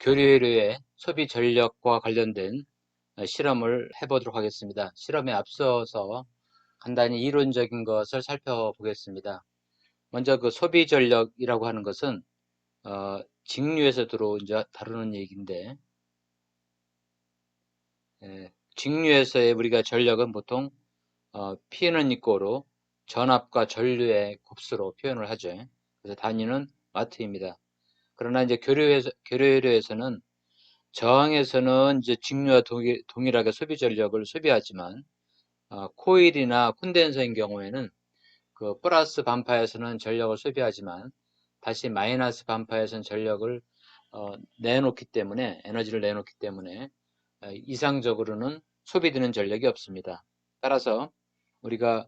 교류의 소비 전력과 관련된 실험을 해보도록 하겠습니다. 실험에 앞서서 간단히 이론적인 것을 살펴보겠습니다. 먼저 그 소비 전력이라고 하는 것은 직류에서 주로 이제 다루는 얘기인데, 직류에서의 우리가 전력은 보통 P는 이꼬로 전압과 전류의 곱수로 표현을 하죠. 그래서 단위는 와트입니다. 그러나 이제 교류에서는 저항에서는 이제 직류와 동일하게 소비 전력을 소비하지만 코일이나 콘덴서인 경우에는 그 플러스 반파에서는 전력을 소비하지만 다시 마이너스 반파에서는 전력을 내놓기 때문에 에너지를 내놓기 때문에 이상적으로는 소비되는 전력이 없습니다. 따라서 우리가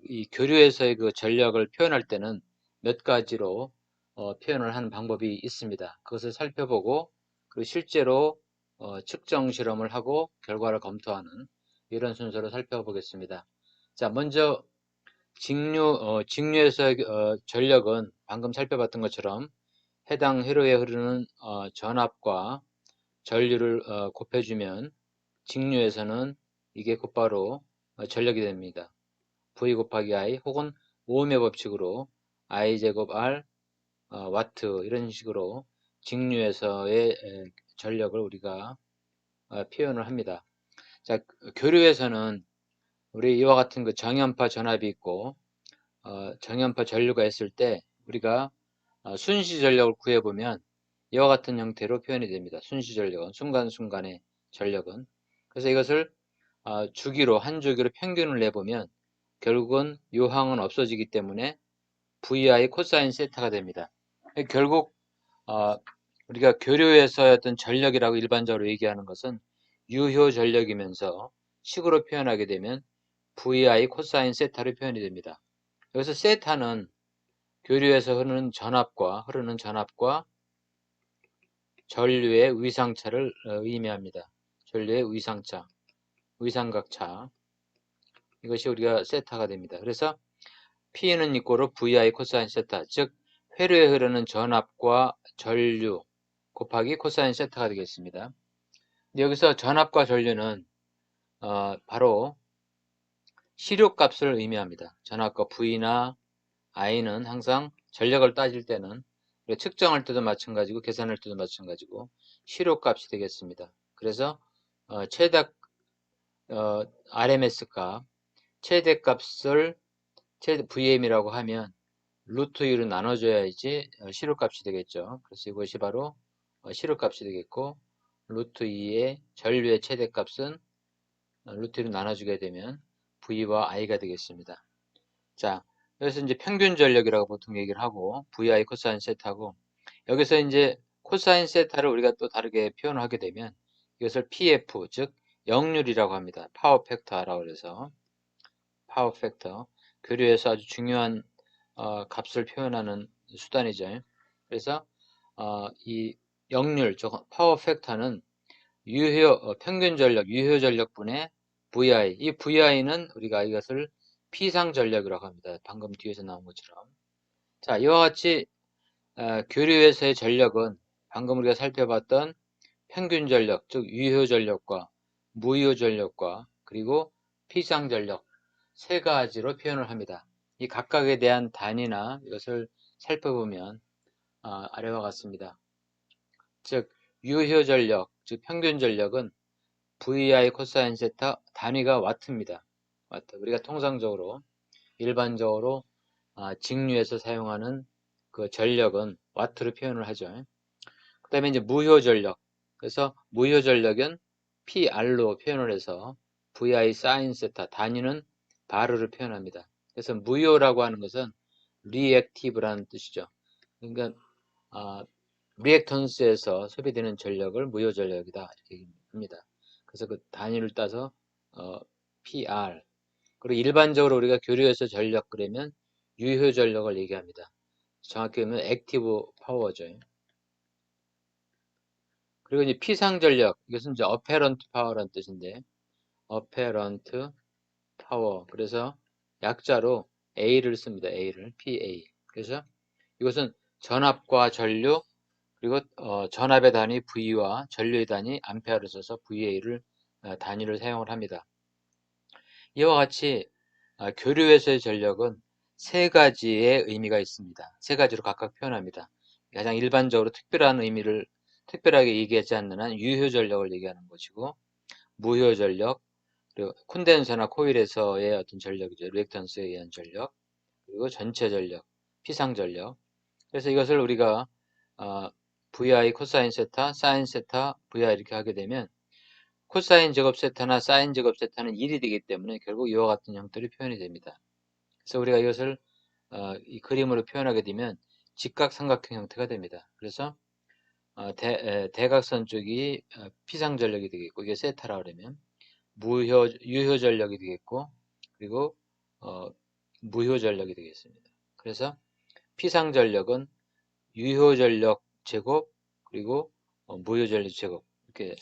이 교류에서의 그 전력을 표현할 때는 몇 가지로 표현을 하는 방법이 있습니다. 그것을 살펴보고 그리고 실제로 측정 실험을 하고 결과를 검토하는 이런 순서로 살펴보겠습니다. 자, 먼저 직류에서의 전력은 방금 살펴봤던 것처럼 해당 회로에 흐르는 전압과 전류를 곱해주면 직류에서는 이게 곧바로 전력이 됩니다. V 곱하기 I 혹은 오음의 법칙으로 I 제곱 R 와트 이런 식으로 직류에서의 전력을 우리가 표현을 합니다. 자, 교류에서는 우리 이와 같은 그 정연파 전압이 있고 정연파 전류가 있을 때 우리가 순시 전력을 구해보면 이와 같은 형태로 표현이 됩니다. 순시 전력은 순간순간의 전력은. 그래서 이것을 주기로 한 주기로 평균을 내보면 결국은 요항은 없어지기 때문에 VI 코사인 세타가 됩니다. 결국 우리가 교류에서의 어떤 전력이라고 일반적으로 얘기하는 것은 유효 전력이면서 식으로 표현하게 되면 VI 코사인 세타로 표현이 됩니다. 여기서 세타는 교류에서 흐르는 전압과 전류의 위상차를 의미합니다. 전류의 위상차, 위상각차. 이것이 우리가 세타가 됩니다. 그래서 P는 이꼬로 VI 코사인 세타, 즉 회로에 흐르는 전압과 전류 곱하기 코사인 세타가 되겠습니다. 여기서 전압과 전류는 바로 시료값을 의미합니다. 전압과 V나 I는 항상 전력을 따질 때는 측정할 때도 마찬가지고 계산할 때도 마찬가지고 시료값이 되겠습니다. 그래서 최대 RMS 값, 최대값을 최대 VM이라고 하면 루트 2로 나눠줘야지 시료값이 되겠죠. 그래서 이것이 바로 시료값이 되겠고 루트 2의 전류의 최대값은 루트 2로 나눠주게 되면 V와 I가 되겠습니다. 자, 여기서 이제 평균 전력이라고 보통 얘기를 하고 VI 코사인 세타고 여기서 이제 코사인 세타를 우리가 또 다르게 표현을 하게 되면 이것을 PF 즉 역률이라고 합니다. 파워 팩터라고 해서 파워 팩터 교류에서 아주 중요한 값을 표현하는 수단이죠. 그래서 이 역률 파워 팩터는 평균 전력 유효 전력분의 VI 이 VI는 우리가 이것을 피상 전력이라고 합니다. 방금 뒤에서 나온 것처럼. 자, 이와 같이 교류에서의 전력은 방금 우리가 살펴봤던 평균 전력, 즉 유효 전력과 무효 전력과 그리고 피상 전력 세 가지로 표현을 합니다. 이 각각에 대한 단위나 이것을 살펴보면 아래와 같습니다. 즉 유효 전력, 즉 평균 전력은 VI 코사인 세타 단위가 와트입니다. 와트. 우리가 통상적으로 일반적으로 직류에서 사용하는 그 전력은 와트로 표현을 하죠. 그 다음에 이제 무효 전력. 그래서 무효 전력은 PR로 표현을 해서 VI 사인 세타 단위는 바르로 표현합니다. 그래서 무효라고 하는 것은 리액티브라는 뜻이죠. 그러니까 리액턴스에서 소비되는 전력을 무효 전력이다 이렇게 합니다. 그래서 그 단위를 따서 PR 그리고 일반적으로 우리가 교류에서 전력 그러면 유효 전력을 얘기합니다. 정확히 보면 액티브 파워죠. 그리고 이제 피상 전력 이것은 이제 어페런트 파워라는 뜻인데 어페런트 파워 그래서 약자로 A를 씁니다. A를 PA 그래서 이것은 전압과 전류 그리고 전압의 단위 V와 전류의 단위 암페어를 써서 VA를 단위를 사용을 합니다. 이와 같이 교류에서의 전력은 세 가지의 의미가 있습니다. 세 가지로 각각 표현합니다. 가장 일반적으로 특별한 의미를 특별하게 얘기하지 않는 한 유효 전력을 얘기하는 것이고, 무효 전력, 그리고 콘덴서나 코일에서의 어떤 전력이죠. 리액턴스에 의한 전력, 그리고 전체 전력, 피상 전력. 그래서 이것을 우리가 VI 코사인 세타, 사인 세타, VI 이렇게 하게 되면 코사인 제곱 세타나 사인 제곱 세타는 1이 되기 때문에 결국 이와 같은 형태로 표현이 됩니다. 그래서 우리가 이것을 이 그림으로 표현하게 되면 직각삼각형 형태가 됩니다. 그래서 대각선 쪽이 피상 전력이 되겠고, 이게 세타라 그러면 유효 전력이 되겠고, 그리고 무효 전력이 되겠습니다. 그래서 피상 전력은 유효 전력 제곱, 그리고 무효 전력 제곱, 이렇게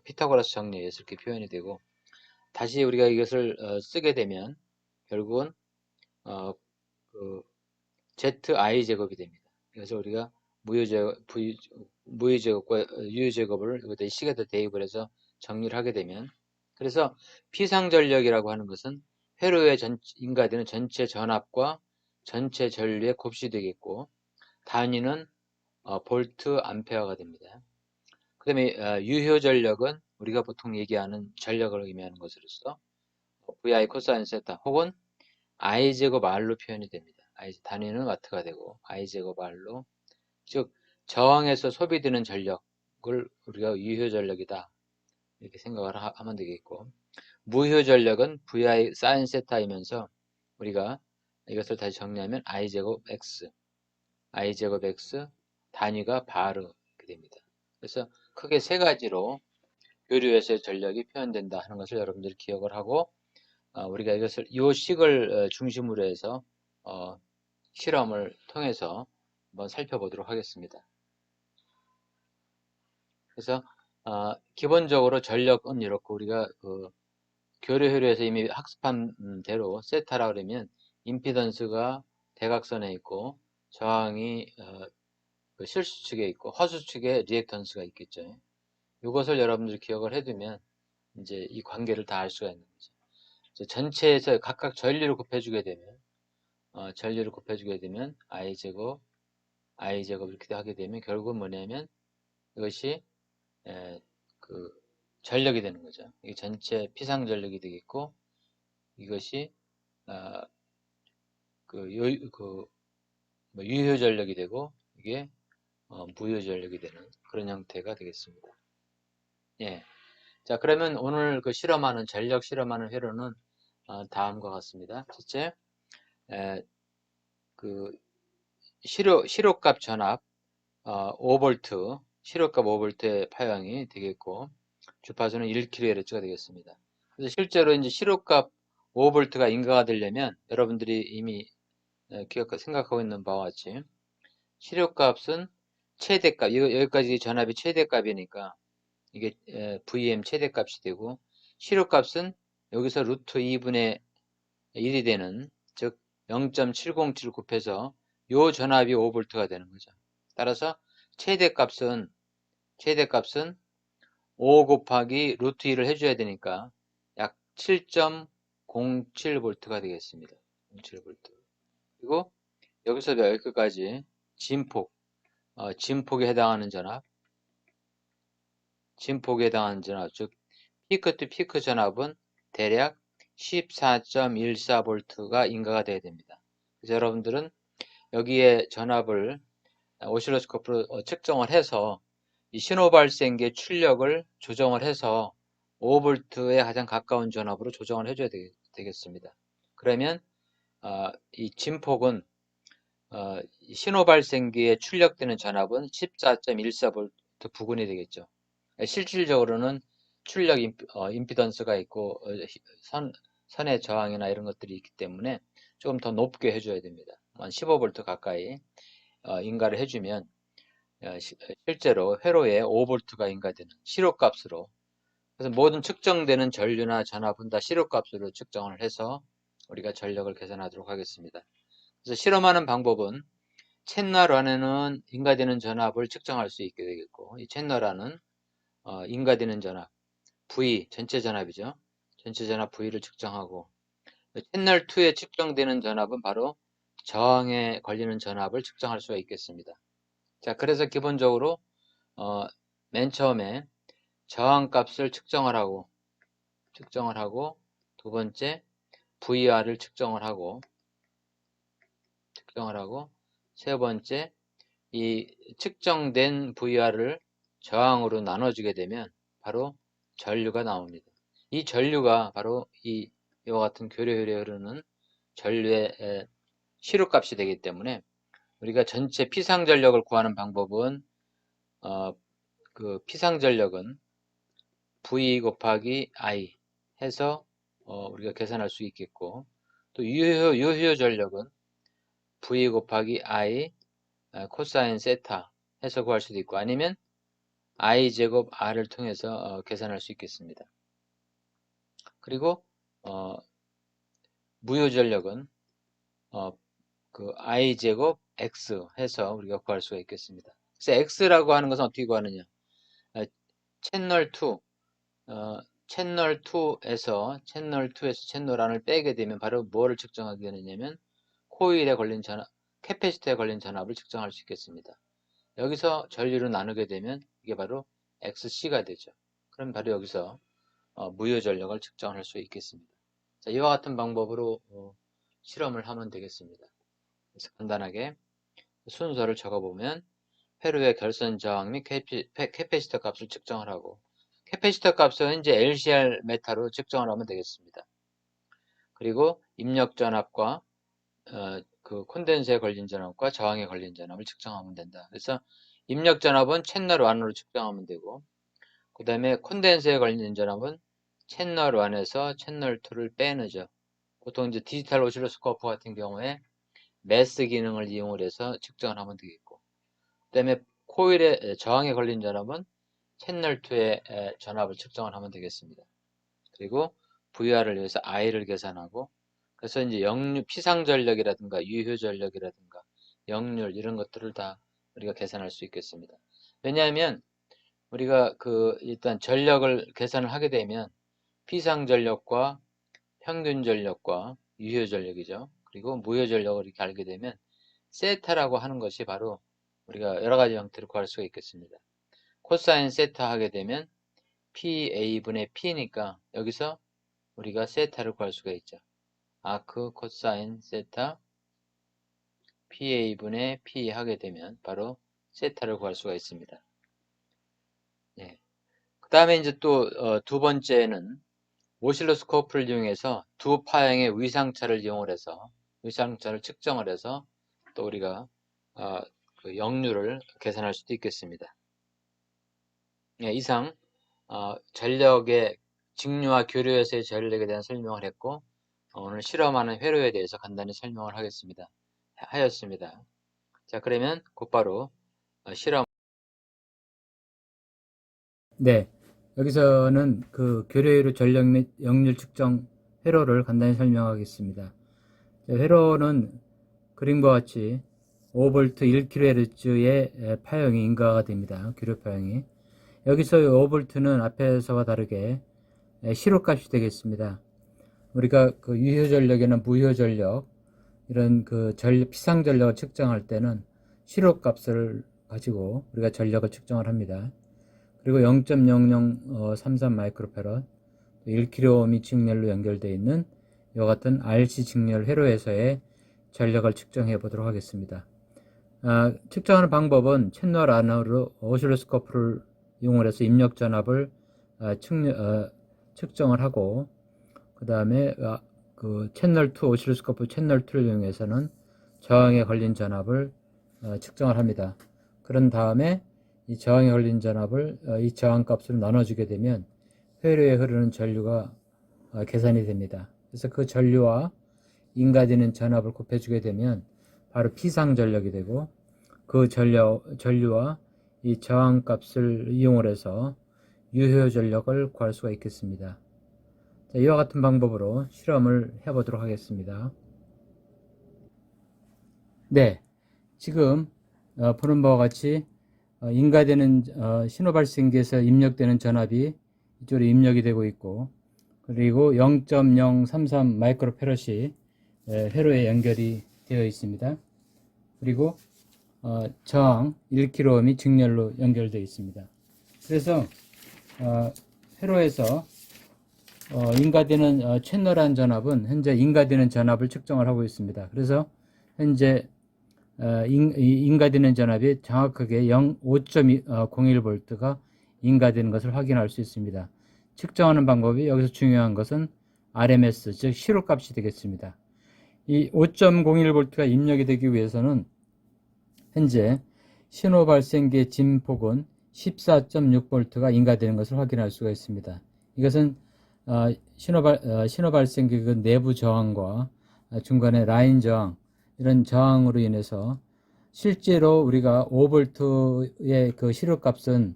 피타고라스 정리에 의해서 이렇게 표현이 되고, 다시 우리가 이것을 쓰게 되면 결국은 그 ZI 제곱이 됩니다. 그래서 우리가 무효 제곱과 유효 제곱을 여기다 C에다 대입을 해서 정리를 하게 되면, 그래서 피상전력이라고 하는 것은 회로에 인가되는 전체 전압과 전체 전류의 곱이 되겠고, 단위는 볼트 암페어가 됩니다. 그 다음에 유효 전력은 우리가 보통 얘기하는 전력을 의미하는 것으로서 VI 코사인 세타 혹은 I 제곱 R로 표현이 됩니다. 단위는 와트가 되고 I 제곱 R로, 즉 저항에서 소비되는 전력을 우리가 유효 전력이다 이렇게 생각을 하면 되겠고, 무효 전력은 VI 사인 세타이면서 우리가 이것을 다시 정리하면 I 제곱 X 단위가 바르 이렇게 됩니다. 그래서 크게 세 가지로 교류에서의 전력이 표현된다 하는 것을 여러분들이 기억을 하고, 우리가 이것을 이 식을 중심으로 해서 실험을 통해서 한번 살펴보도록 하겠습니다. 그래서 기본적으로 전력은 이렇고, 우리가 교류 회로에서 이미 학습한 대로 세타라 그러면 임피던스가 대각선에 있고 저항이 그 실수축에 있고 허수축에 리액턴스가 있겠죠. 이것을 여러분들이 기억을 해두면 이제 이 관계를 다 알 수가 있는 거죠. 전체에서 각각 전류를 곱해주게 되면 i제곱 이렇게 하게 되면 결국은 뭐냐면 이것이 그 전력이 되는 거죠. 이게 전체 피상 전력이 되겠고, 이것이 유효 전력이 되고, 이게 무효 전력이 되는 그런 형태가 되겠습니다. 예. 자, 그러면 오늘 전력 실험하는 회로는 다음과 같습니다. 첫째, 그 시료값 전압 5V, 시료값 5V의 파형이 되겠고, 주파수는 1kHz가 되겠습니다. 그래서 실제로 이제 시료값 5V가 인가가 되려면 여러분들이 이미 생각하고 있는 바와 같이 시료값은 최대값, 여기까지 전압이 최대값이니까 이게 VM 최대값이 되고, 시료값은 여기서 루트 2분의 1이 되는, 즉 0.707 곱해서 요 전압이 5V가 되는 거죠. 따라서 최대값은 5 곱하기 루트 2를 해줘야 되니까 약 7.07V가 되겠습니다. 07V. 그리고 여기서 여기까지 진폭, 진폭에 해당하는 전압, 즉 피크 투 피크 전압은 대략 14.14V가 인가가 돼야 됩니다. 그래서 여러분들은 여기에 전압을 오실로스코프로 측정을 해서 이 신호 발생기의 출력을 조정을 해서 5V에 가장 가까운 전압으로 조정을 해줘야 되겠습니다. 그러면 이 진폭은 신호 발생기에 출력되는 전압은 14.14V 부근이 되겠죠. 실질적으로는 출력 임피던스가 있고 선의 저항이나 이런 것들이 있기 때문에 조금 더 높게 해줘야 됩니다. 한 15V 가까이 인가를 해주면 실제로 회로에 5V가 인가되는 시료값으로, 그래서 모든 측정되는 전류나 전압은 다 시료값으로 측정을 해서 우리가 전력을 계산하도록 하겠습니다. 그래서 실험하는 방법은 채널 안에는 인가되는 전압을 측정할 수 있게 되겠고, 이 채널 안은 인가되는 전압, V, 전체 전압이죠. 전체 전압 V를 측정하고, 채널 2에 측정되는 전압은 바로 저항에 걸리는 전압을 측정할 수가 있겠습니다. 자, 그래서 기본적으로 맨 처음에 저항 값을 측정을 하고 두 번째 VR을 측정을 하고 세 번째 이 측정된 VR을 저항으로 나눠주게 되면 바로 전류가 나옵니다. 이 전류가 바로 이와 같은 교류혈에 흐르는 전류의 시료값이 되기 때문에 우리가 전체 피상전력을 구하는 방법은 그 피상전력은 V 곱하기 I 해서 우리가 계산할 수 있겠고, 또 유효 전력은 V 곱하기 I 코사인 세타 해서 구할 수도 있고, 아니면 I 제곱 R을 통해서 계산할 수 있겠습니다. 그리고 무효 전력은 그 I 제곱 X 해서 우리가 구할 수가 있겠습니다. 그래서 X라고 하는 것은 어떻게 구하느냐? 채널 2, 채널 2에서 채널 안을 빼게 되면 바로 뭐를 측정하게 되느냐면 코일에 걸린 전압, 캐패시터에 걸린 전압을 측정할 수 있겠습니다. 여기서 전류를 나누게 되면 이게 바로 XC가 되죠. 그럼 바로 여기서 무효 전력을 측정할 수 있겠습니다. 자, 이와 같은 방법으로 실험을 하면 되겠습니다. 그래서 간단하게 순서를 적어보면 회로의 결선 저항 및 캐패시터 값을 측정을 하고, 캐패시터 값은 이제 LCR 메타로 측정을 하면 되겠습니다. 그리고 입력 전압과 그 콘덴서에 걸린 전압과 저항에 걸린 전압을 측정하면 된다. 그래서 입력 전압은 채널 1으로 측정하면 되고, 그 다음에 콘덴서에 걸린 전압은 채널 1에서 채널 2를 빼내죠. 보통 이제 디지털 오실로스코프 같은 경우에 매스 기능을 이용을 해서 측정을 하면 되겠고, 그 다음에 코일의 저항에 걸린 전압은 채널 2의 전압을 측정을 하면 되겠습니다. 그리고 VR을 위해서 I를 계산하고, 그래서 이제 피상전력이라든가 유효전력이라든가 역률 이런 것들을 다 우리가 계산할 수 있겠습니다. 왜냐하면 우리가 일단 전력을 계산을 하게 되면 피상전력과 평균전력과 유효전력이죠. 그리고 무효전력을 이렇게 알게 되면 세타라고 하는 것이 바로 우리가 여러 가지 형태로 구할 수가 있겠습니다. 코사인 세타 하게 되면 PA분의 P니까 여기서 우리가 세타를 구할 수가 있죠. 아크 코사인 세타 PA분의 P 하게 되면 바로 세타를 구할 수가 있습니다. 네. 그 다음에 이제 또 두 번째는 오실로스코프를 이용해서 두 파형의 위상차를 이용을 해서 위상차를 측정을 해서 또 우리가 그 역률을 계산할 수도 있겠습니다. 네, 이상 전력의 직류와 교류에서의 전력에 대한 설명을 했고, 오늘 실험하는 회로에 대해서 간단히 설명을 하였습니다. 자, 그러면 곧바로 실험. 네, 여기서는 그 교류회로 전력 및 역률 측정 회로를 간단히 설명하겠습니다. 회로는 그림과 같이 5V 1kHz의 파형이 인가가 됩니다. 교류 파형이. 여기서 5V는 앞에서와 다르게 시로값이 되겠습니다. 우리가 그 유효전력이나 무효전력 이런 그 피상전력을 측정할 때는 시로값을 가지고 우리가 전력을 측정을 합니다. 그리고 0.0033 마이크로패럿 1kΩ이 직렬로 연결되어 있는 이와 같은 RC 직렬 회로에서의 전력을 측정해 보도록 하겠습니다. 측정하는 방법은 채널 안으로 오실로스코프를 이용해서 입력 전압을 측정을 하고, 그 다음에 그 채널 2 오실로스코프 채널 2를 이용해서는 저항에 걸린 전압을 측정을 합니다. 그런 다음에 이 저항에 걸린 전압을 이 저항값으로 나눠주게 되면 회로에 흐르는 전류가 계산이 됩니다. 그래서 그 전류와 인가되는 전압을 곱해주게 되면 바로 피상전력이 되고, 그 전류와 이 저항값을 이용을 해서 유효전력을 구할 수가 있겠습니다. 자, 이와 같은 방법으로 실험을 해보도록 하겠습니다. 네, 지금 보는 바와 같이 인가되는 신호발생기에서 입력되는 전압이 이쪽으로 입력이 되고 있고, 그리고 0.033 마이크로페럿이 회로에 연결이 되어 있습니다. 그리고 저항 1kΩ이 직렬로 연결되어 있습니다. 그래서 회로에서 인가되는 채널한 전압은 현재 인가되는 전압을 측정을 하고 있습니다. 그래서 현재 인가되는 전압이 정확하게 5.01V가 인가되는 것을 확인할 수 있습니다. 측정하는 방법이 여기서 중요한 것은 RMS, 즉 시로값이 되겠습니다. 이 5.01V가 입력이 되기 위해서는 현재 신호 발생기의 진폭은 14.6V가 인가되는 것을 확인할 수가 있습니다. 이것은 신호 발생기 그 내부 저항과 중간에 라인 저항, 이런 저항으로 인해서 실제로 우리가 5V의 그 시료값은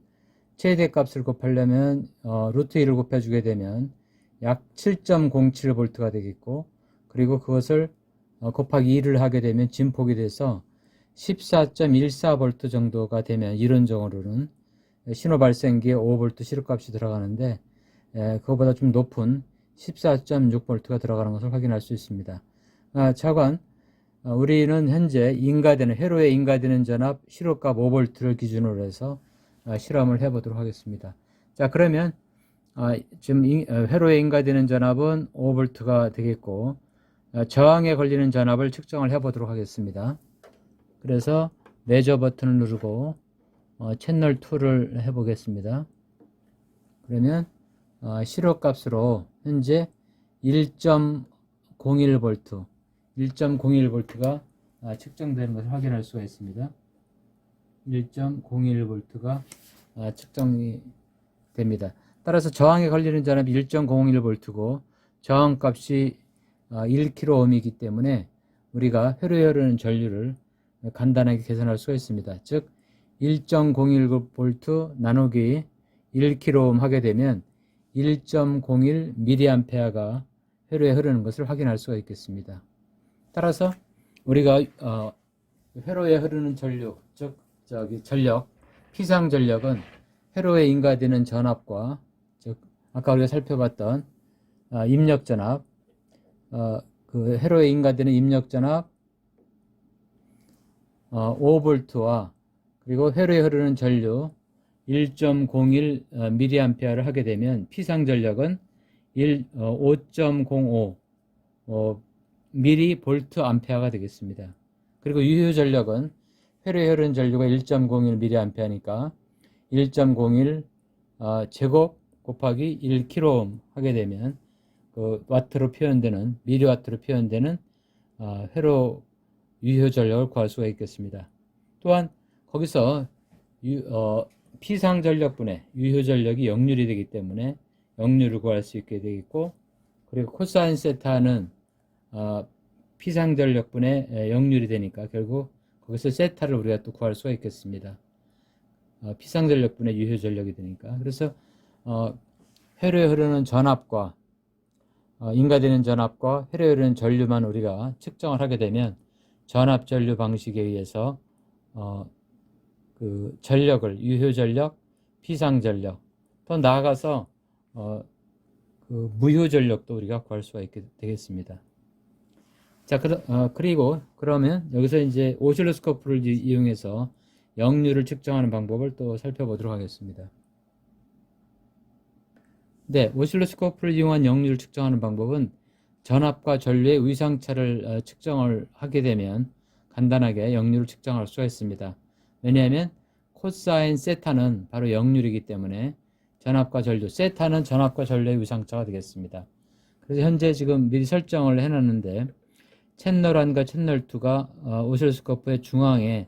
최대값을 곱하려면 루트 2를 곱해주게 되면 약 7.07V가 되겠고, 그리고 그것을 곱하기 2를 하게 되면 진폭이 돼서 14.14V 정도가 되면 이론적으로는 신호 발생기에 5V 시료값이 들어가는데, 그거보다 좀 높은 14.6V가 들어가는 것을 확인할 수 있습니다. 차관 우리는 현재 회로에 인가되는 전압 시료값 5V를 기준으로 해서 실험을 해보도록 하겠습니다. 자, 그러면 지금 회로에 인가되는 전압은 5V가 되겠고, 저항에 걸리는 전압을 측정을 해보도록 하겠습니다. 그래서 메저 버튼을 누르고 채널 2를 해보겠습니다. 그러면 시료값으로 현재 1.01V가 측정되는 것을 확인할 수가 있습니다. 1.01V가 측정이 됩니다. 따라서 저항에 걸리는 전압이 1.01V고 저항값이 1kΩ이기 때문에 우리가 회로에 흐르는 전류를 간단하게 계산할 수가 있습니다. 즉 1.01V 나누기 1kΩ 하게 되면 1.01mA가 회로에 흐르는 것을 확인할 수가 있겠습니다. 따라서 우리가 회로에 흐르는 전류, 즉 전력, 피상 전력은 회로에 인가되는 전압과, 즉 아까 우리가 살펴봤던 입력 전압, 그 회로에 인가되는 입력 전압 5V와 그리고 회로에 흐르는 전류 1.01mA를 하게 되면 피상 전력은 5.05 mVA 되겠습니다. 그리고 유효 전력은 회로에 흐르는 전류가 1.01mA니까 1.01 제곱 곱하기 1kΩ 하게 되면 그 와트로 표현되는 미리와트로 표현되는 회로 유효 전력을 구할 수가 있겠습니다. 또한 거기서 피상 전력분의 유효 전력이 역률이 되기 때문에 역률을 구할 수 있게 되겠고, 그리고 코사인 세타는 피상 전력분의 역률이 되니까 결국 거기서 세타를 우리가 또 구할 수가 있겠습니다. 피상 전력분의 유효 전력이 되니까. 그래서 회로에 흐르는 전압과 인가되는 전압과 회로에 흐르는 전류만 우리가 측정을 하게 되면 전압 전류 방식에 의해서 그 전력을 유효 전력, 피상 전력, 또 나아가서 그 무효 전력도 우리가 구할 수가 있게 되겠습니다. 자, 그러면 여기서 이제 오실로스코프를 이용해서 역률을 측정하는 방법을 또 살펴보도록 하겠습니다. 네, 오실로스코프를 이용한 역률을 측정하는 방법은 전압과 전류의 위상차를 측정을 하게 되면 간단하게 역률을 측정할 수가 있습니다. 왜냐하면 코사인 세타는 바로 역률이기 때문에 전압과 전류, 세타는 전압과 전류의 위상차가 되겠습니다. 그래서 현재 지금 미리 설정을 해놨는데 채널 1과 채널 2가 오실로스코프의 중앙에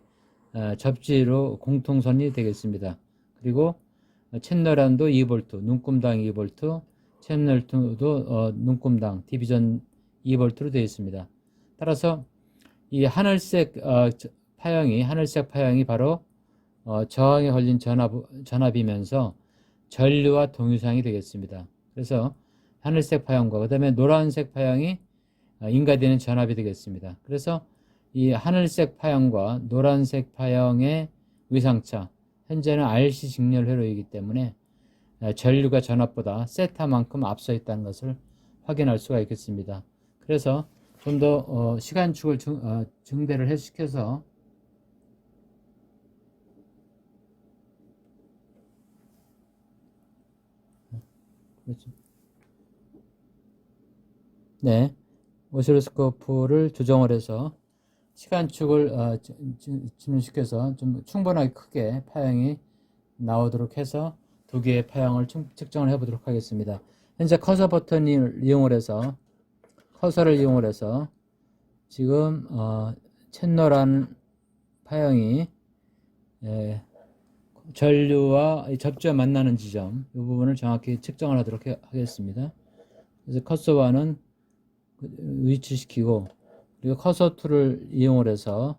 접지로 공통선이 되겠습니다. 그리고 채널 1도 2V, 눈금당 2V, 채널 2도 눈금당 디비전 2V로 되어 있습니다. 따라서 이 하늘색 파형이 바로 저항에 걸린 전압이면서 전류와 동유상이 되겠습니다. 그래서 하늘색 파형과 그 다음에 노란색 파형이 인가되는 전압이 되겠습니다. 그래서 이 하늘색 파형과 노란색 파형의 위상차, 현재는 RC 직렬 회로이기 때문에 전류가 전압보다 세타만큼 앞서 있다는 것을 확인할 수가 있겠습니다. 그래서 좀 더 시간축을 증대를 시켜서 그렇죠. 네, 오실로스코프를 조정을 해서 시간축을 진행시켜서 좀 충분하게 크게 파형이 나오도록 해서 두 개의 파형을 측정을 해보도록 하겠습니다. 현재 커서 버튼을 이용을 해서 커서를 이용을 해서 지금 챗너라는 파형이 전류와 접지와 만나는 지점 이 부분을 정확히 측정을 하도록 하겠습니다. 그래서 커서와는 위치시키고 그리고 커서 툴을 이용을 해서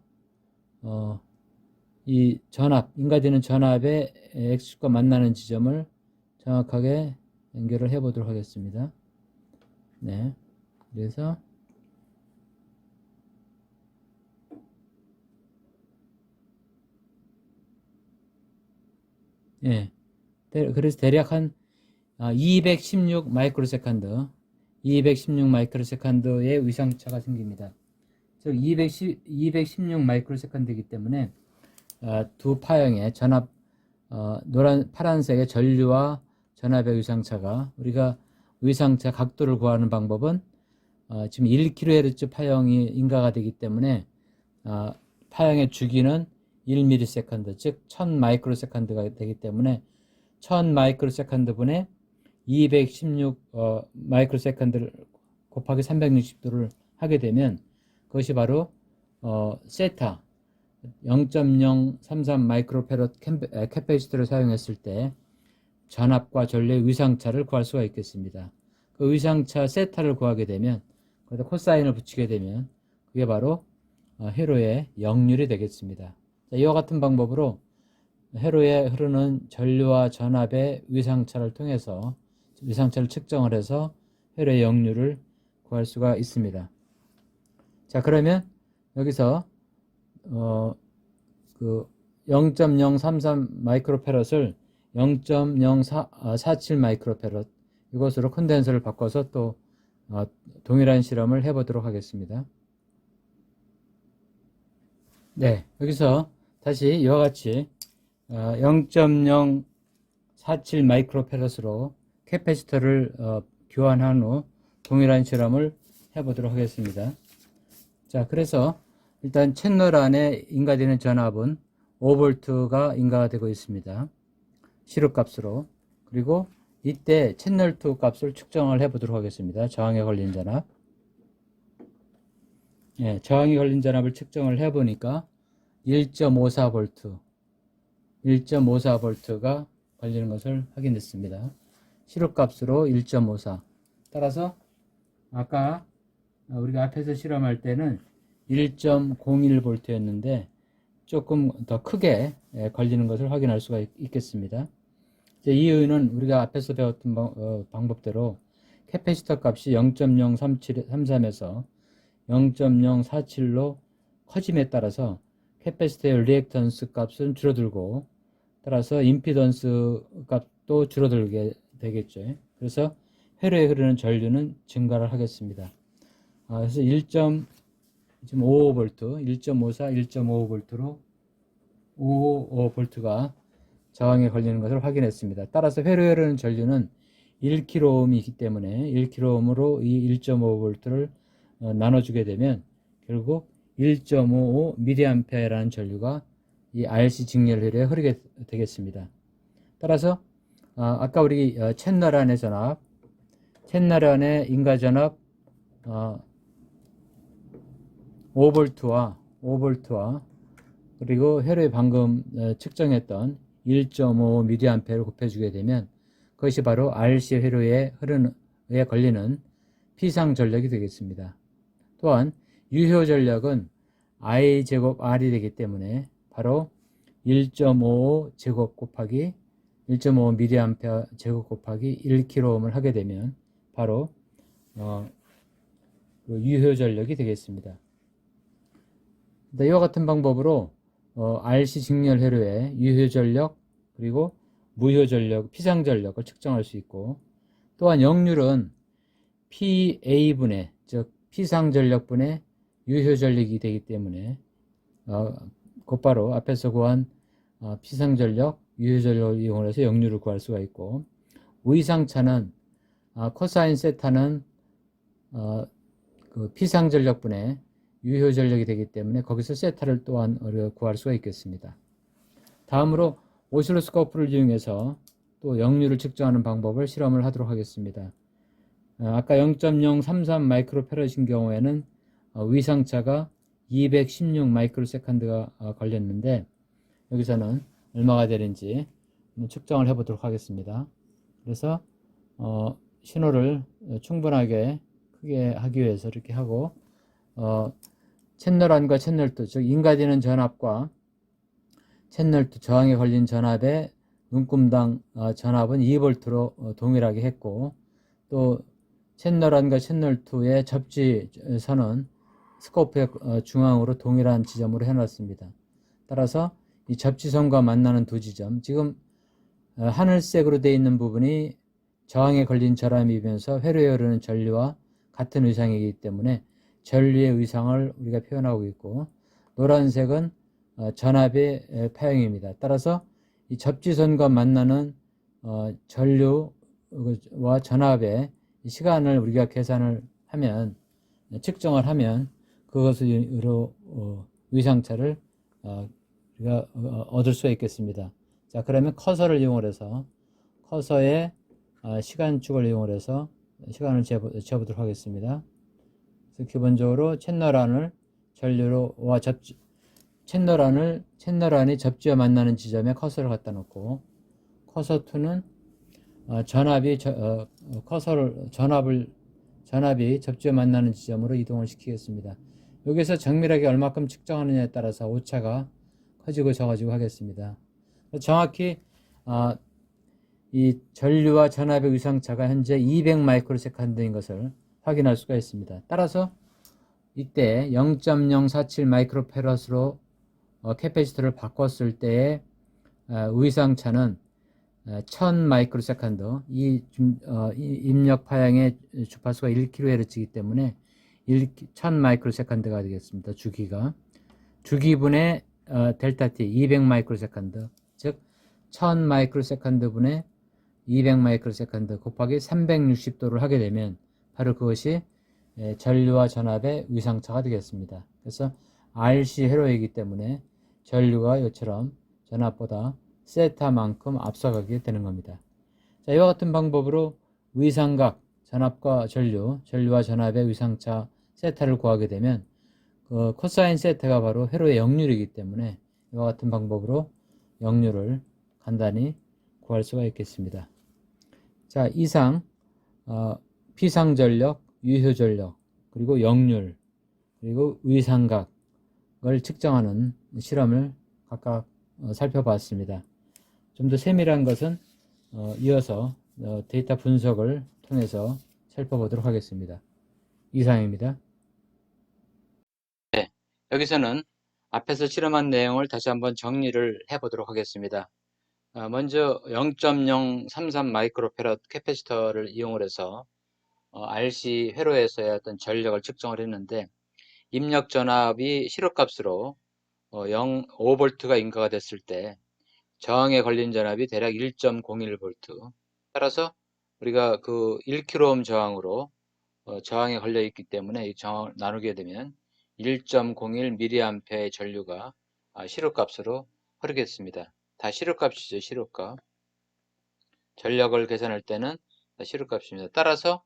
이 전압, 인가되는 전압의 X축과 만나는 지점을 정확하게 연결을 해 보도록 하겠습니다. 네. 그래서 예. 그래서 대략 한 216 마이크로세컨드 216 마이크로세컨드의 위상차가 생깁니다. 즉 216 마이크로세컨드이기 때문에 두 파형의 전압 파란색의 전류와 전압의 위상차가 우리가 위상차 각도를 구하는 방법은 지금 1kHz 파형이 인가가 되기 때문에 파형의 주기는 1ms 즉 1000 마이크로세컨드가 되기 때문에 1000 마이크로세컨드 분의 216 마이크로세컨드를 곱하기 360도를 하게 되면 그것이 바로 세타 0.033 마이크로페럿 캐패시터를 사용했을 때 전압과 전류의 위상차를 구할 수가 있겠습니다. 그 위상차 세타를 구하게 되면 거기다 코사인을 붙이게 되면 그게 바로 회로의 역률이 되겠습니다. 자, 이와 같은 방법으로 회로에 흐르는 전류와 전압의 위상차를 통해서 위상차를 측정을 해서 회로의 역률을 구할 수가 있습니다. 자, 그러면 여기서 그 0.033 마이크로페럿을 0.047 마이크로페럿 이것으로 컨덴서를 바꿔서 또 동일한 실험을 해보도록 하겠습니다. 네, 여기서 다시 이와 같이 0.047 마이크로페럿으로 캐패시터를 교환한 후 동일한 실험을 해보도록 하겠습니다. 자, 그래서 일단 채널 안에 인가되는 전압은 5V가 인가가 되고 있습니다. 시루값으로. 그리고 이때 채널 2 값을 측정을 해보도록 하겠습니다. 저항에 걸린 전압. 예, 저항이 걸린 전압을 측정을 해보니까 1.54V, 1.54V가 걸리는 것을 확인했습니다. 시루값으로 1.54. 따라서 아까 우리가 앞에서 실험할 때는 1.01V였는데 조금 더 크게 걸리는 것을 확인할 수가 있겠습니다. 이 이유는 우리가 앞에서 배웠던 방법대로 캐패시터 값이 0.033에서 0.047로 커짐에 따라서 캐패시터의 리액턴스 값은 줄어들고 따라서 임피던스 값도 줄어들게 되겠죠. 그래서 회로에 흐르는 전류는 증가를 하겠습니다. 그래서 1.55V, 1.54, 1.55V로 55V가 저항에 걸리는 것을 확인했습니다. 따라서 회로에 흐르는 전류는 1kΩ이기 때문에 1kΩ으로 이 1.55V를 나눠주게 되면 결국 1.55mA라는 전류가 이 RC 직렬 회로에 흐르게 되겠습니다. 따라서 아까 우리 채널 안의 전압, 채널 안의 인가 전압 5V와 그리고 회로에 방금 측정했던 1.5mA를 곱해주게 되면 그것이 바로 RC 회로에 걸리는 피상 전력이 되겠습니다. 또한 유효 전력은 I 제곱 R이 되기 때문에 바로 1.55 제곱 곱하기 1.5mA 제곱 곱하기 1kΩ을 하게 되면 바로 유효 전력이 되겠습니다. 이와 같은 방법으로 RC 직렬 회로의 유효전력 그리고 무효전력, 피상전력을 측정할 수 있고, 또한 역률은 PA분의, 즉 피상전력분의 유효전력이 되기 때문에 곧바로 앞에서 구한 피상전력, 유효전력을 이용해서 역률을 구할 수가 있고, 위상차는 코사인 세타는 그 피상전력분의 유효전력이 되기 때문에 거기서 세타를 또한 우리가 구할 수가 있겠습니다. 다음으로 오실로스코프를 이용해서 또 역률을 측정하는 방법을 실험을 하도록 하겠습니다. 아까 0.033 마이크로페럿인 경우에는 위상차가 216 마이크로세컨드가 걸렸는데, 여기서는 얼마가 되는지 측정을 해 보도록 하겠습니다. 그래서 신호를 충분하게 크게 하기 위해서 이렇게 하고, 채널 1과 채널 2, 즉 인가되는 전압과 채널 2 저항에 걸린 전압의 눈금당 전압은 2V로 동일하게 했고, 또 채널 1과 채널 2의 접지선은 스코프의 중앙으로 동일한 지점으로 해놨습니다. 따라서 이 접지선과 만나는 두 지점, 지금 하늘색으로 되어 있는 부분이 저항에 걸린 전압이면서 회로에 흐르는 전류와 같은 위상이기 때문에 전류의 위상을 우리가 표현하고 있고, 노란색은 전압의 파형입니다. 따라서 이 접지선과 만나는 전류와 전압의 시간을 우리가 계산을 하면, 측정을 하면 그것으로 위상차를 우리가 얻을 수가 있겠습니다. 자, 그러면 커서를 이용해서 커서의 시간축을 이용해서 시간을 재보도록 하겠습니다. 그래서 기본적으로 채널1을 전류와 채널1이 접지와 만나는 지점에 커서를 갖다 놓고, 커서2는 전압이 접지와 만나는 지점으로 이동을 시키겠습니다. 여기서 정밀하게 얼마큼 측정하느냐에 따라서 오차가 커지고 적어지고 하겠습니다. 정확히 이 전류와 전압의 위상차가 현재 200 마이크로세컨드인 것을 확인할 수가 있습니다. 따라서 이때 0.047 마이크로페럿으로 캐패시터를 바꿨을 때의 위상차는 1000 마이크로세컨드, 이 입력 파형의 주파수가 1kHz이기 때문에 1000 마이크로세컨드가 되겠습니다. 주기분의 델타 t 200 마이크로세컨드, 즉 1000 마이크로세컨드 분의 200 마이크로세컨드 곱하기 360도를 하게 되면 바로 그것이 전류와 전압의 위상차가 되겠습니다. 그래서 RC 회로이기 때문에 전류가 이처럼 전압보다 세타만큼 앞서가게 되는 겁니다. 자, 이와 같은 방법으로 위상각, 전압과 전류와 전압의 위상차 세타를 구하게 되면 그 코사인 세타가 바로 회로의 역률이기 때문에 이와 같은 방법으로 역률을 간단히 구할 수가 있겠습니다. 자, 이상 피상전력, 유효전력, 그리고 역률, 그리고 위상각을 측정하는 실험을 각각 살펴봤습니다. 좀 더 세밀한 것은 이어서 데이터 분석을 통해서 살펴보도록 하겠습니다. 이상입니다. 네, 여기서는 앞에서 실험한 내용을 다시 한번 정리를 해보도록 하겠습니다. 먼저 0.033 마이크로페럿 캐패시터를 이용해서 RC 회로에서의 어떤 전력을 측정을 했는데, 입력 전압이 실효값으로 5V가 인가가 됐을 때 저항에 걸린 전압이 대략 1.01V. 따라서 우리가 그 1kΩ 저항으로 저항에 걸려 있기 때문에 이 저항을 나누게 되면 1.01mA의 전류가 실효값으로 흐르겠습니다. 다 실효값이죠, 실효값. 전력을 계산할 때는 다 실효값입니다. 따라서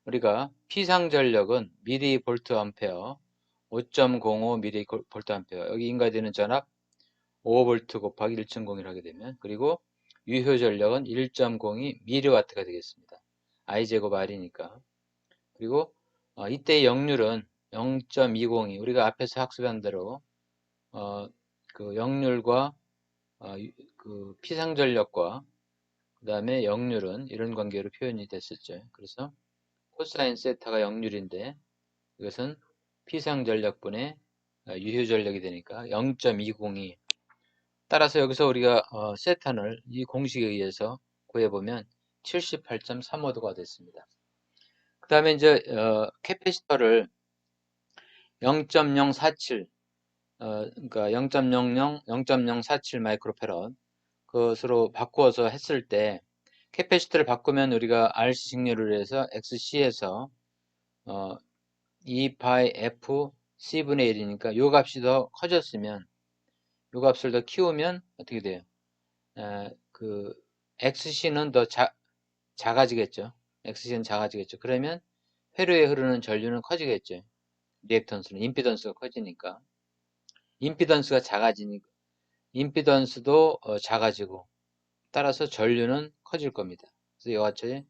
우리가 피상전력은 mV 암페어 5.05 mV 암페어, 여기 인가되는 전압 5V 곱하기 1.01 하게 되면, 그리고 유효전력은 1.02 mW가 되겠습니다. I제곱 R이니까. 그리고 이때의 역률은 0.202, 우리가 앞에서 학습한 대로 그 역률과 그 피상전력과 그 다음에 역률은 이런 관계로 표현이 됐었죠. 그래서 코사인 세타가 역률인데 이것은 피상전력분의 유효 전력이 되니까 0.202. 따라서 여기서 우리가 세탄을 이 공식에 의해서 구해보면 78.35도가 됐습니다. 그 다음에 이제 캐패시터를 0.047 그러니까 0.00 0.047 마이크로패럿 그것으로 바꾸어서 했을 때 캐패시터를 바꾸면 우리가 RC 직렬을 해서 XC에서 2파이 F C분의 1이니까 요 값이 더 커졌으면 요 값을 더 키우면 어떻게 돼요? 그 XC는 더 작아지겠죠. XC는 작아지겠죠. 그러면 회로에 흐르는 전류는 커지겠죠. 리액턴스는 임피던스가 커지니까 임피던스가 작아지니까 임피던스도 작아지고 따라서 전류는 커질 겁니다. 그래서 이와 같이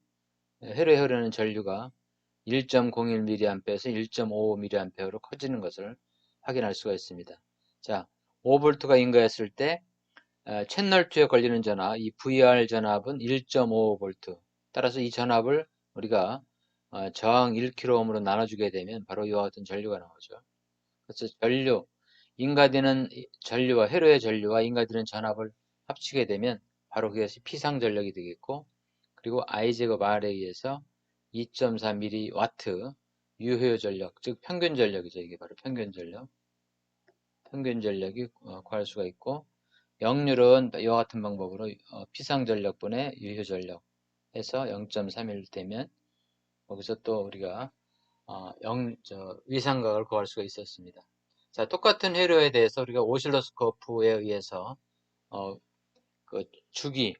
회로에 흐르는 전류가 1.01mA에서 1.55mA로 커지는 것을 확인할 수가 있습니다. 자, 5V가 인가했을 때 채널 2에 걸리는 전압, 이 VR 전압은 1.55V. 따라서 이 전압을 우리가 저항 1kΩ으로 나눠주게 되면 바로 이와 같은 전류가 나오죠. 그래서 인가되는 전류와 회로의 전류와 인가되는 전압을 합치게 되면 바로 그것이 피상 전력이 되겠고, 그리고 I제곱 R에 의해서 2.4mW 유효 전력, 즉 평균 전력이죠. 이게 바로 평균 전력. 평균 전력이 구할 수가 있고, 역률은 이와 같은 방법으로 피상 전력분의 유효 전력 해서 0.31 되면 거기서 또 우리가 위상각을 구할 수가 있었습니다. 자, 똑같은 회로에 대해서 우리가 오실로스코프에 의해서 그 주기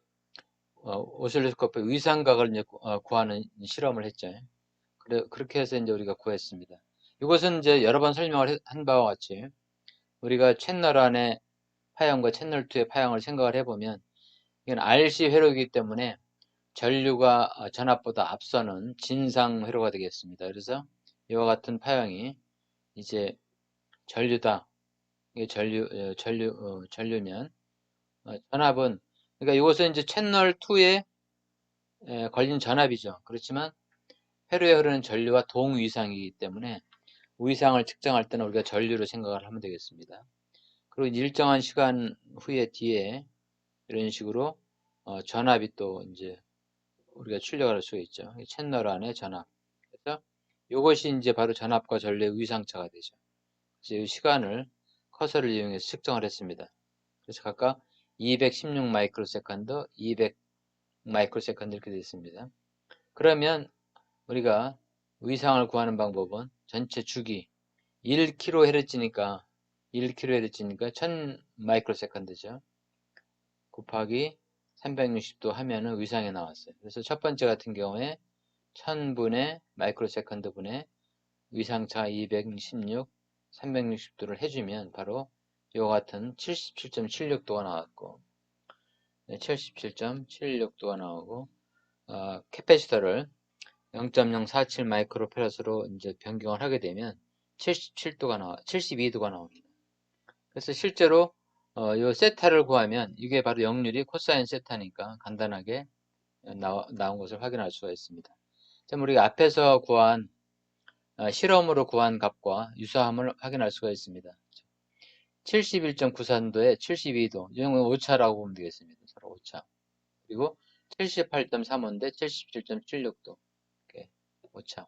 오실로스코프의 위상각을 이제 구하는 실험을 했죠. 그렇게 해서 이제 우리가 구했습니다. 이것은 이제 여러 번 설명을 한 바와 같이 우리가 채널 안에 파형과 채널 2의 파형을 생각을 해보면 이건 RC 회로이기 때문에 전류가 전압보다 앞서는 진상 회로가 되겠습니다. 그래서 이와 같은 파형이 이제 전류다. 이게 전류면 전압은 그러니까 이것은 이제 채널 2에 걸린 전압이죠. 그렇지만 회로에 흐르는 전류와 동위상이기 때문에 위상을 측정할 때는 우리가 전류로 생각을 하면 되겠습니다. 그리고 일정한 시간 후에 뒤에 이런 식으로 전압이 또 이제 우리가 출력을 할 수 있죠. 채널 안의 전압. 그래서 이것이 이제 바로 전압과 전류의 위상차가 되죠. 그래서 이 시간을 커서를 이용해서 측정을 했습니다. 그래서 각각 216 마이크로세컨드, 200 마이크로세컨드 이렇게 되어 있습니다. 그러면 우리가 위상을 구하는 방법은 전체 주기 1kHz니까 1000 마이크로세컨드죠. 곱하기 360도 하면은 위상이 나왔어요. 그래서 첫 번째 같은 경우에 1000분의 마이크로세컨드 분의 위상차 216, 360도를 해주면 바로 이와 같은 77.76도가 나왔고 77.76도가 나오고 캐패시터를 0.047 마이크로패럿으로 이제 변경을 하게 되면 72도가 나옵니다. 그래서 실제로 이 세타를 구하면 이게 바로 역률이 코사인 세타니까 간단하게 나온 것을 확인할 수가 있습니다. 자, 우리가 앞에서 구한 실험으로 구한 값과 유사함을 확인할 수가 있습니다. 71.93도에 72도, 이 경우는 오차라고 보면 되겠습니다. 서로 오차. 그리고 78.35인데 77.76도. 이렇게 오차.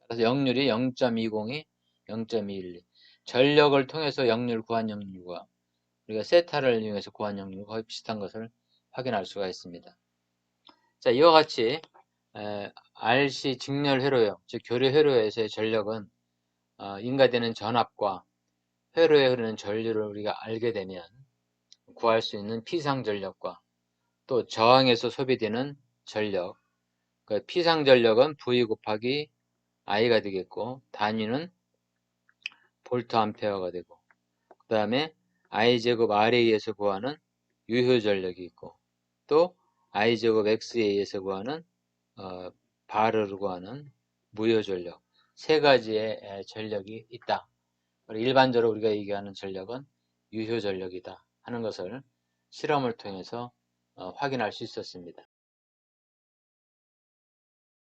따라서 역률이 0.202, 0.212. 전력을 통해서 역률 구한 역률과 우리가 세타를 이용해서 구한 역률과 거의 비슷한 것을 확인할 수가 있습니다. 자, 이와 같이 RC 직렬 회로역, 즉 교류 회로에서의 전력은 인가되는 전압과 회로에 흐르는 전류를 우리가 알게 되면 구할 수 있는 피상 전력과 또 저항에서 소비되는 전력, 그 피상 전력은 V 곱하기 I가 되겠고 단위는 볼트 암페어가 되고 그 다음에 I제곱 R에 의해서 구하는 유효 전력이 있고 또 I제곱 X에 의해서 구하는 바르르 구하는 무효 전력 세 가지의 전력이 있다. 일반적으로 우리가 얘기하는 전력은 유효 전력이다 하는 것을 실험을 통해서 확인할 수 있었습니다.